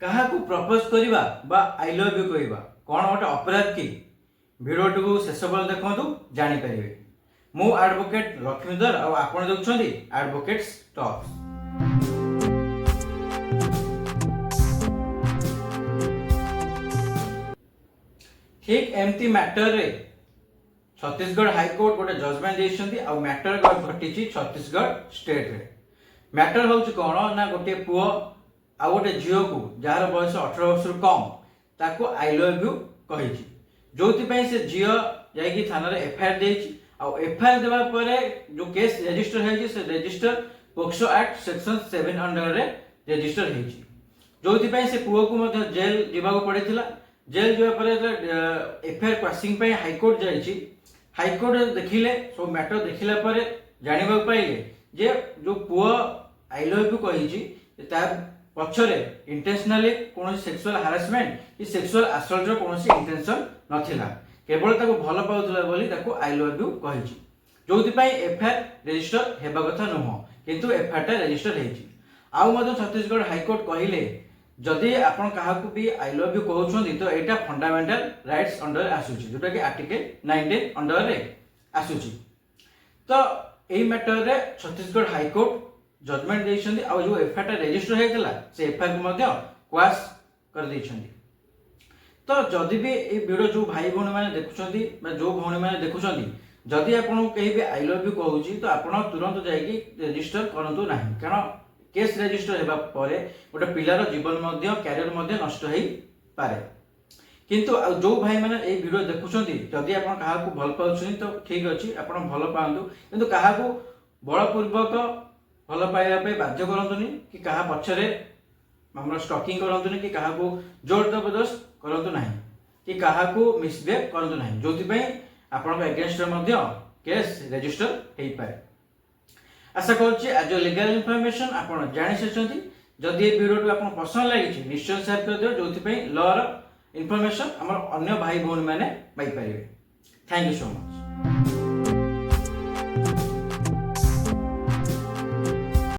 क्या प्रपोज करवा बा आई लव यू कहवा कौन गोटे अपराध कि भिडियो को शेष पर्यंत देखु जापर मु एडवोकेट लक्ष्मीधर आपड़ देखुं एडवोकेट्स टॉक्स। ठीक एमती मैटर रे छत्तीसगढ़ हाईकोर्ट गोटे जजमेंट देइछंती आ मैटर घटी छत्तीसगढ़ स्टेट रे। मैटर हूँ कौन ना गोटे पुओ आ गोटे झील को जार बयस 18 वर्ष कम ताको आई लव यू कही जो से झील जाकि थाना एफआईआर देछि आ एफआईआर देवा परे जो केस रजिस्टर है से register POCSO act section 7 under रे रजिस्टर है जो से पुओ को मध्य जेल जीवा पड़ीला। जेल जीवा परे एफआईआर पासिंग पे हाईकोर्ट जाइछि। हाईकोर्ट देखिले सब मैटर देखिला परे जानिबा पाइले जे जो पुओ आई लव यू कही पछरे इंटेंशनली कौन सेक्सुअल हारासमेंट कि सेक्सुअल असल्ट रो कौन इंटेंशन नथिला केवल ताको भल पाउतला बोली ताको आई लव यू कहिछि जोथि पई एफआईआर रजिस्टर हेबा कथा नुह किंतु एफआईआर टा रजिस्टर हेछि। आउ मधु छत्तीसगढ़ हाईकोर्ट कहिले जदि आपण काहाकू भी आई लव यू कहउछन तो एटा फंडामेंटल राइट्स अंडर आसुछि जोटा कि आर्टिकल 19 अंडर रे आसुछि। तो एई मैटर रे छत्तीसगढ़ हाईकोर्ट जजमेंट देइछंती आ जो एफआईआर रजिस्टर हेतला से एफआईआर को मध्य क्वाश कर देइछंती। तो जदि भी ए वीडियो जो भाई भौणी माने देखुछंती बा जो भौणी माने देखुछंती जदि आपन कहि भी आई लव यू कहउची तो आपन तुरंत जाईकी रजिस्टर करंतु नाही कारण केस रजिस्टर हेबा परे गोटे पिलार जीवन मध्य कैरियर मध्य नष्ट हेई पारे। किंतु जो भाई माने ए वीडियो देखुछंती जदि आपन काहाकू भल पाउछनी तो ठीक अछि आपन भल पांतु किंतु काहाकू बलपूर्वक भल पाइबा पे बाध्य करंतुनी कि कहा पछरे हमर स्टॉकिंग करंतुनी कि कहा को जोर जबरदस्त करंतु नाही कि कहा को मिसबिहेव करंतु नाही जोथि पई आपन अगेंस्ट मध्य केस रजिस्टर हेई पारे। आशा करछि आज लीगल इंफॉर्मेशन आपन जानि सचंती। जदि ए वीडियो आपन पसंद लागिछि निश्चय शेयर कर दियो जोथि पई लॉ रो इंफॉर्मेशन हमर अन्य भाई भौणी माने पाई परिबे। Thank you so much.